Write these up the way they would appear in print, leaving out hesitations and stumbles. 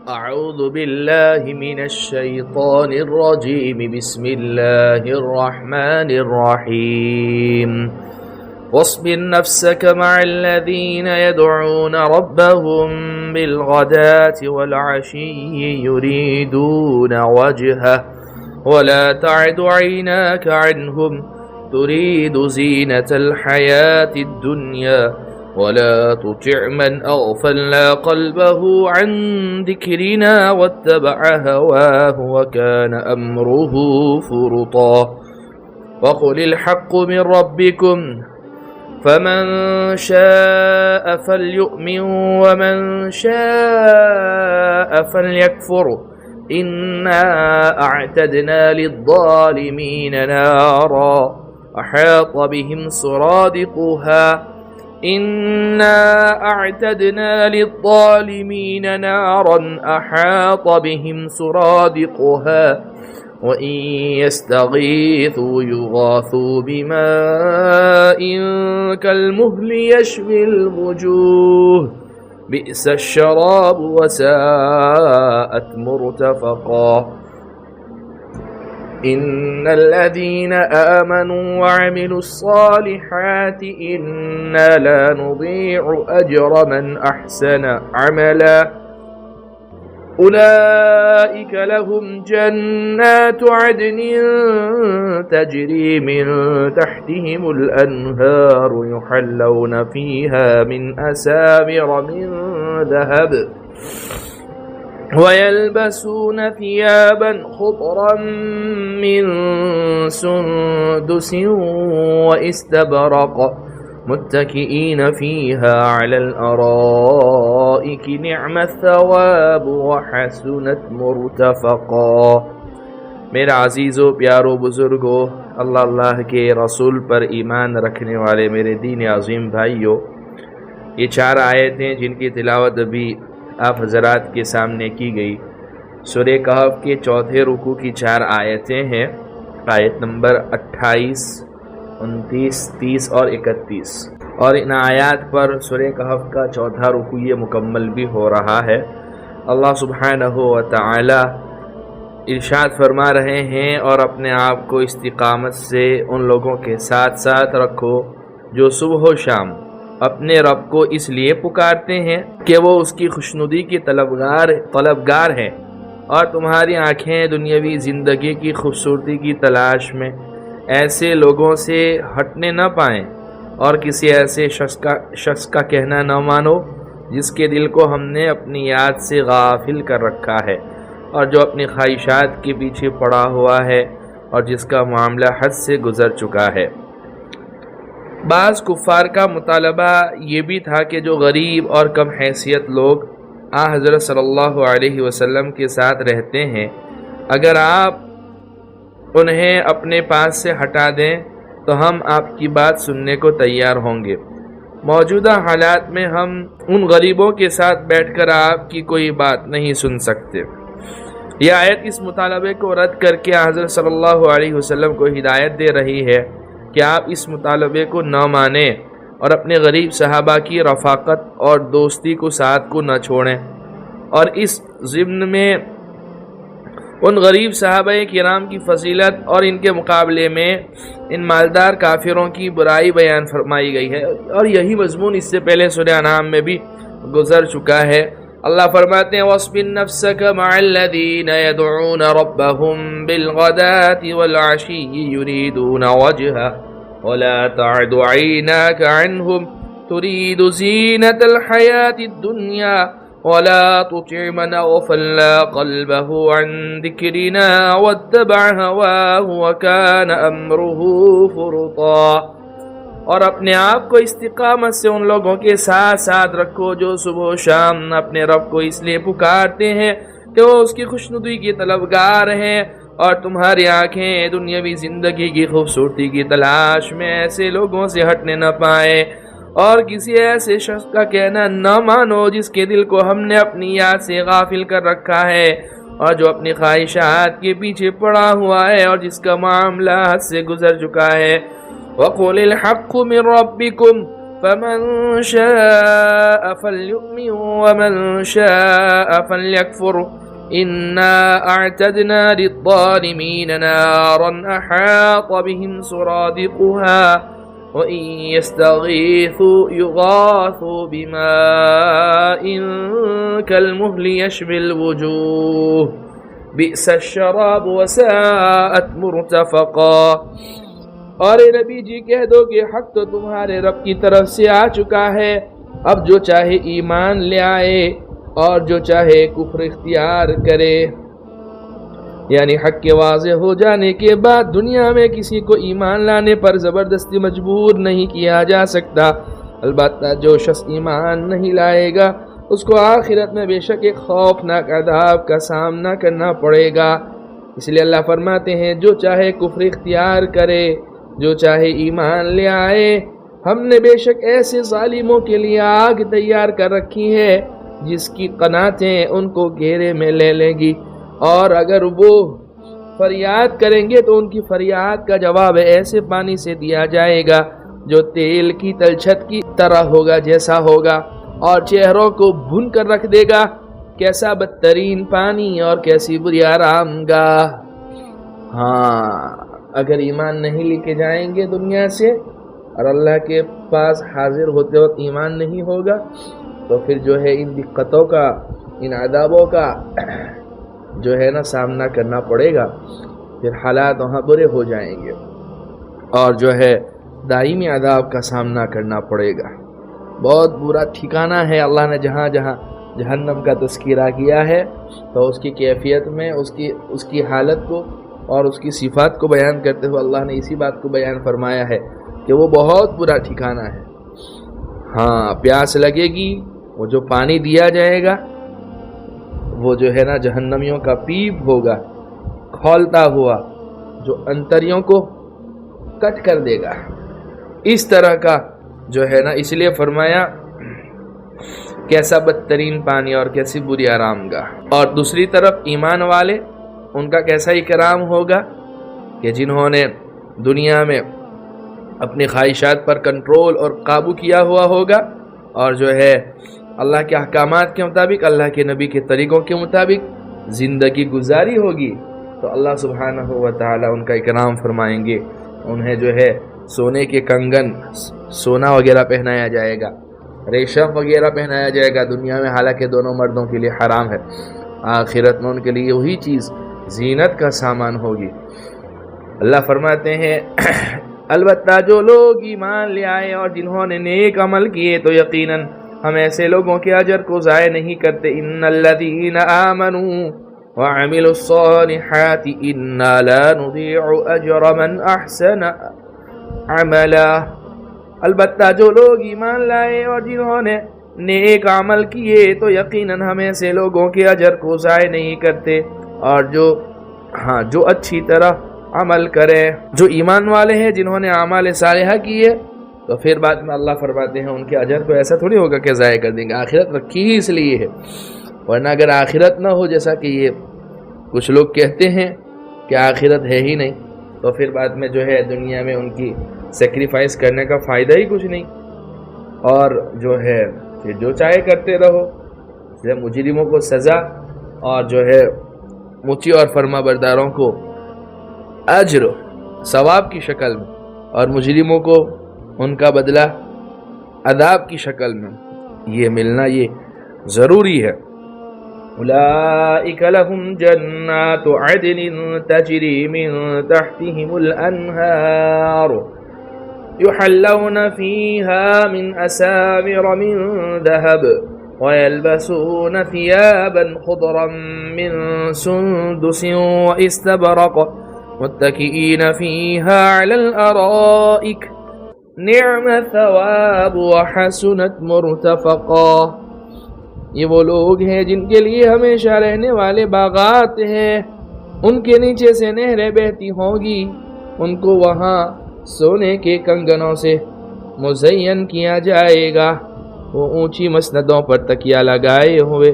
أعوذ بالله من الشيطان الرجيم بسم الله الرحمن الرحيم واصبر نفسك مع الذين يدعون ربهم بالغداة والعشي يريدون وجهه ولا تعد عيناك عنهم تريد زينة الحياة الدنيا ولا تطع من أغفلنا قلبه عن ذكرنا واتبع هواه وكان أمره فرطا وقل الحق من ربكم فمن شاء فليؤمن ومن شاء فليكفر إنا أعتدنا للظالمين نارا أحاط بهم سرادقها إنا أعتدنا للظالمين نارا أحاط بهم سرادقها وإن يستغيثوا يغاثوا بماء كالمهل يشوي الوجوه بئس الشراب وساءت مرتفقا إن الذين آمنوا وعملوا الصالحات إنا لا نضيع أجر من أحسن عملا أولئك لهم جنات عدن تجري من تحتهم الأنهار يحلون فيها من أساور من ذهب ويلبسون ثيابا خضرا من سندس واستبرق متكئين فيها على الأرائك نعم الثواب وحسنت مرتفقا۔ میرا عزیز و پیارو بزرگو، اللہ کے رسول پر ایمان رکھنے والے میرے دین عظیم بھائیو، یہ 4 آیتیں جن کی تلاوت ابھی آپ حضرات کے سامنے کی گئی سورہ کہف کے 4تھے رکوع کی 4 آیتیں ہیں، آیت نمبر 28، 29، 30 اور 31، اور ان آیات پر سورہ کہف کا 4تھا رکوع یہ مکمل بھی ہو رہا ہے۔ اللہ سبحانہ و تعالی ارشاد فرما رہے ہیں، اور اپنے آپ کو استقامت سے ان لوگوں کے ساتھ ساتھ رکھو جو صبح و شام اپنے رب کو اس لیے پکارتے ہیں کہ وہ اس کی خوشنودی کی طلبگار ہیں، اور تمہاری آنکھیں دنیاوی زندگی کی خوبصورتی کی تلاش میں ایسے لوگوں سے ہٹنے نہ پائیں، اور کسی ایسے شخص کا کہنا نہ مانو جس کے دل کو ہم نے اپنی یاد سے غافل کر رکھا ہے، اور جو اپنی خواہشات کے پیچھے پڑا ہوا ہے، اور جس کا معاملہ حد سے گزر چکا ہے۔ بعض کفار کا مطالبہ یہ بھی تھا کہ جو غریب اور کم حیثیت لوگ حضرت صلی اللہ علیہ وسلم کے ساتھ رہتے ہیں، اگر آپ انہیں اپنے پاس سے ہٹا دیں تو ہم آپ کی بات سننے کو تیار ہوں گے۔ موجودہ حالات میں ہم ان غریبوں کے ساتھ بیٹھ کر آپ کی کوئی بات نہیں سن سکتے۔ یہ آیت اس مطالبے کو رد کر کے حضرت صلی اللہ علیہ وسلم کو ہدایت دے رہی ہے کہ آپ اس مطالبے کو نہ مانیں اور اپنے غریب صحابہ کی رفاقت اور دوستی کو ساتھ کو نہ چھوڑیں، اور اس ضمن میں ان غریب صحابہ کرام کی فضیلت اور ان کے مقابلے میں ان مالدار کافروں کی برائی بیان فرمائی گئی ہے، اور یہی مضمون اس سے پہلے سورہ انعام میں بھی گزر چکا ہے۔ اللہ فرماتے ہیں وَاصْبِرْ نَفْسَكَ مَعَ الَّذِينَ يَدْعُونَ رَبَّهُمْ بِالْغَدَاةِ وَالْعَشِيِّ يُرِيدُونَ وَجْهَهُ وَلَا تَعْدُ عَيْنَاكَ عَنْهُمْ تُرِيدُ زِينَةَ الْحَيَاةِ الدُّنْيَا وَلَا تُطِعْ مَنْ أَغْفَلْنَا قَلْبَهُ عَنْ ذِكْرِنَا وَاتَّبَعَ هَوَاهُ وَكَانَ أَمْرُهُ فُرُطًا۔ اور اپنے آپ کو استقامت سے ان لوگوں کے ساتھ ساتھ رکھو جو صبح و شام اپنے رب کو اس لیے پکارتے ہیں کہ وہ اس کی خوشنودی کی طلبگار ہیں، اور تمہاری آنکھیں دنیاوی زندگی کی خوبصورتی کی تلاش میں ایسے لوگوں سے ہٹنے نہ پائیں، اور کسی ایسے شخص کا کہنا نہ مانو جس کے دل کو ہم نے اپنی یاد سے غافل کر رکھا ہے، اور جو اپنی خواہشات کے پیچھے پڑا ہوا ہے، اور جس کا معاملہ حد سے گزر چکا ہے۔ وَقُلِ الْحَقُّ مِنْ رَبِّكُمْ فمن شاء فليؤمن ومن شاء فليكفر إنا أعتدنا للظالمين نارا أحاط بهم سرادقها وإن يستغيثوا يغاثوا بماء كالمهل يشوي الوجوه بئس الشراب وساءت مرتفقا۔ اور اے نبی جی کہہ دو کہ حق تو تمہارے رب کی طرف سے آ چکا ہے، اب جو چاہے ایمان لے آئے اور جو چاہے کفر اختیار کرے۔ یعنی حق کے واضح ہو جانے کے بعد دنیا میں کسی کو ایمان لانے پر زبردستی مجبور نہیں کیا جا سکتا، البتہ جو شخص ایمان نہیں لائے گا اس کو آخرت میں بے شک ایک خوفناک عذاب کا سامنا کرنا پڑے گا۔ اس لیے اللہ فرماتے ہیں جو چاہے کفر اختیار کرے، جو چاہے ایمان لے آئے، ہم نے بے شک ایسے ظالموں کے لیے آگ تیار کر رکھی ہے جس کی قناتیں ان کو گھیرے میں لے لیں گی، اور اگر وہ فریاد کریں گے تو ان کی فریاد کا جواب ایسے پانی سے دیا جائے گا جو تیل کی تلچھٹ کی طرح ہوگا جیسا ہوگا، اور چہروں کو بھون کر رکھ دے گا۔ کیسا بدترین پانی اور کیسی بری آرام گاہ۔ ہاں، اگر ایمان نہیں لے کے جائیں گے دنیا سے اور اللہ کے پاس حاضر ہوتے وقت ایمان نہیں ہوگا تو پھر جو ہے ان دقتوں کا، ان عذابوں کا جو ہے نا سامنا کرنا پڑے گا، پھر حالات وہاں برے ہو جائیں گے اور جو ہے دائمی عذاب کا سامنا کرنا پڑے گا۔ بہت برا ٹھکانہ ہے۔ اللہ نے جہاں جہاں جہنم کا تذکرہ کیا ہے تو اس کی کیفیت میں اس کی حالت کو اور اس کی صفات کو بیان کرتے ہوئے اللہ نے اسی بات کو بیان فرمایا ہے کہ وہ بہت برا ٹھکانہ ہے۔ ہاں، پیاس لگے گی، وہ جو پانی دیا جائے گا وہ جو ہے نا جہنمیوں کا پیپ ہوگا، کھولتا ہوا جو انتریوں کو کٹ کر دے گا، اس طرح کا جو ہے نا۔ اس لیے فرمایا کیسا بدترین پانی اور کیسی بری آرام گاہ۔ اور دوسری طرف ایمان والے، ان کا کیسا اکرام ہوگا کہ جنہوں نے دنیا میں اپنی خواہشات پر کنٹرول اور قابو کیا ہوا ہوگا اور جو ہے اللہ کے احکامات کے مطابق، اللہ کے نبی کے طریقوں کے مطابق زندگی گزاری ہوگی تو اللہ سبحانہ و تعالی ان کا اکرام فرمائیں گے۔ انہیں جو ہے سونے کے کنگن، سونا وغیرہ پہنایا جائے گا، ریشم وغیرہ پہنایا جائے گا دنیا میں، حالانکہ دونوں مردوں کے لیے حرام ہے۔ آخرت میں ان کے لیے وہی چیز زینت کا سامان ہوگی۔ اللہ فرماتے ہیں البتہ جو لوگ ایمان لے آئے اور جنہوں نے نیک عمل کیے تو یقیناً ہم ایسے لوگوں کے اجر کو ضائع نہیں کرتے۔ ان الذین آمنوا وعملوا الصالحات انا لا نضيع اجر من احسن عملا۔ البتہ جو لوگ ایمان لائے اور جنہوں نے نیک عمل کیے تو یقیناً ہم ایسے لوگوں کے اجر کو ضائع نہیں کرتے، اور جو اچھی طرح عمل کرے، جو ایمان والے ہیں جنہوں نے اعمال صالحہ کیے تو پھر بعد میں اللہ فرماتے ہیں ان کے اجر کو ایسا تھوڑی ہوگا کہ ضائع کر دیں گے۔ آخرت رکھی ہی اس لیے ہے، ورنہ اگر آخرت نہ ہو جیسا کہ یہ کچھ لوگ کہتے ہیں کہ آخرت ہے ہی نہیں تو پھر بعد میں جو ہے دنیا میں ان کی سیکریفائس کرنے کا فائدہ ہی کچھ نہیں، اور جو ہے کہ جو چاہے کرتے رہو۔ مجرموں کو سزا اور جو ہے مطیع اور فرما برداروں کو اجر ثواب کی شکل میں، اور مجرموں کو ان کا بدلہ عذاب کی شکل میں یہ ملنا یہ ضروری ہے۔ اولئک لهم جنات عدن تجری من تحتهم الانہار يحلون فيها من أساور من ذهب ويلبسون ثيابا خضرا من سندس واستبرق متكئين فيها على الأرائك نعم الثواب وحسنت مرتفقا۔ یہ وہ لوگ ہیں جن کے لیے ہمیشہ رہنے والے باغات ہیں، ان کے نیچے سے نہریں بہتی ہوں گی، ان کو وہاں سونے کے کنگنوں سے مزین کیا جائے گا، وہ اونچی مسندوں پر تکیہ لگائے ہوئے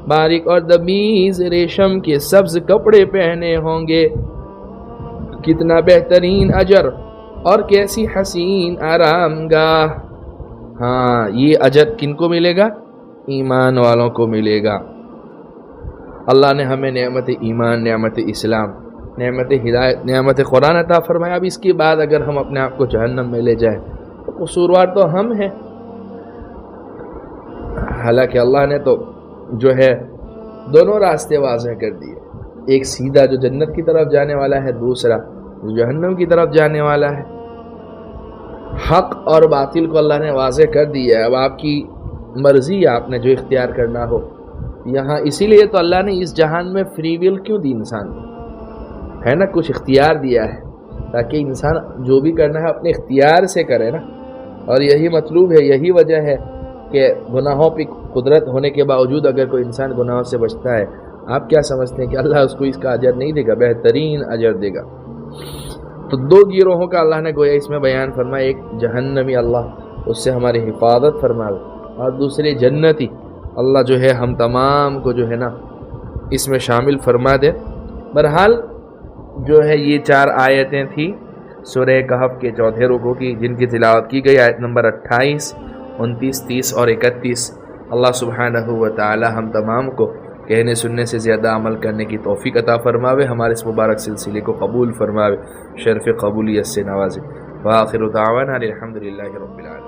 باریک اور دمیز ریشم کے سبز کپڑے پہنے ہوں گے۔ کتنا بہترین اجر اور کیسی حسین آرام گاہ۔ ہاں یہ اجر کن کو ملے گا؟ ایمان والوں کو ملے گا۔ اللہ نے ہمیں نعمت ایمان، نعمت اسلام، نعمت ہدایت، نعمت قرآن عطا فرمایا۔ اب اس کے بعد اگر ہم اپنے آپ کو جہنم میں لے جائیں تو قصوروار تو ہم ہیں۔ حالانکہ اللہ نے تو جو ہے دونوں راستے واضح کر دیے، ایک سیدھا جو جنت کی طرف جانے والا ہے، دوسرا جو جہنم کی طرف جانے والا ہے۔ حق اور باطل کو اللہ نے واضح کر دیا ہے، اب آپ کی مرضی ہے، آپ نے جو اختیار کرنا ہو۔ یہاں اسی لیے تو اللہ نے اس جہان میں فری ول کیوں دی انسان کو، ہے نا، کچھ اختیار دیا ہے تاکہ انسان جو بھی کرنا ہے اپنے اختیار سے کرے نا۔ اور یہی مطلوب ہے، یہی وجہ ہے کہ گناہوں پہ قدرت ہونے کے باوجود اگر کوئی انسان گناہوں سے بچتا ہے، آپ کیا سمجھتے ہیں کہ اللہ اس کو اس کا اجر نہیں دے گا؟ بہترین اجر دے گا۔ تو دو گروہوں کا اللہ نے گویا اس میں بیان فرمایا، ایک جہنمی اللہ اس سے ہماری حفاظت فرمائے، اور دوسرے جنتی اللہ جو ہے ہم تمام کو جو ہے نا اس میں شامل فرما دے۔ بہرحال جو ہے یہ 4 آیتیں تھیں سورہ کہف کے 4 رکوع کی، جن کی تلاوت کی گئی، آیت نمبر 28، 29، 30 اور 31۔ اللہ سبحانہ و تعالی ہم تمام کو کہنے سننے سے زیادہ عمل کرنے کی توفیق عطا فرماوے، ہمارے اس مبارک سلسلے کو قبول فرماوے، شرف قبولیت سے نوازے۔ وآخر دعوانا الحمدللہ رب العالمین۔